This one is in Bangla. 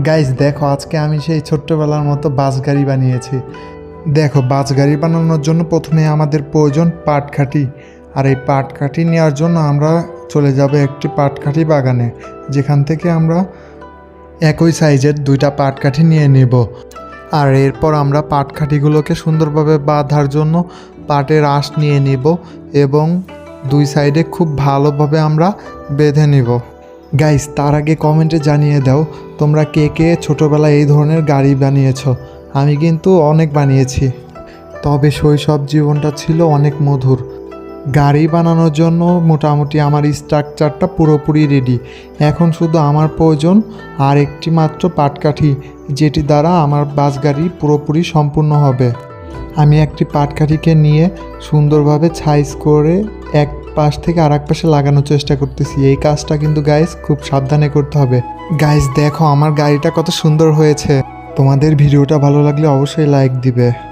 গাইজ দেখো, আজকে আমি সেই ছোট্টবেলার মতো বাস গাড়ি বানিয়েছি। দেখো, বাস গাড়ি বানানোর জন্য প্রথমে আমাদের প্রয়োজন পাটকাঠি। আর এই পাটকাঠি নেওয়ার জন্য আমরা চলে যাব একটি পাটকাঠি বাগানে, যেখান থেকে আমরা একই সাইজের দুইটা পাটকাঠি নিয়ে নেব। আর এরপর আমরা পাটকাঠিগুলোকে সুন্দরভাবে বাঁধার জন্য পাটের আঁশ নিয়ে নিব এবং দুই সাইডে খুব ভালোভাবে আমরা বেঁধে নিব। গাইস, তার আগে কমেন্টে জানিয়ে দাও তোমরা কে কে ছোটোবেলায় এই ধরনের গাড়ি বানিয়েছো। আমি কিন্তু অনেক বানিয়েছি, তবে শৈশব জীবনটা ছিল অনেক মধুর। গাড়ি বানানোর জন্য মোটামুটি আমার স্ট্রাকচারটা পুরোপুরি রেডি। এখন শুধু আমার প্রয়োজন আর একটি মাত্র পাটকাঠি, যেটি দ্বারা আমার বাস গাড়ি পুরোপুরি সম্পূর্ণ হবে। আমি একটি পাটকাঠিকে নিয়ে সুন্দরভাবে সাইজ করে এক পাশ থেকে আর এক পাশে লাগানোর চেষ্টা করতেছি। এই কাজটা কিন্তু গাইস খুব সাবধানে করতে হবে। গাইস দেখো, আমার গাড়িটা কত সুন্দর হয়েছে। তোমাদের ভিডিওটা ভালো লাগলে অবশ্যই লাইক দিবে।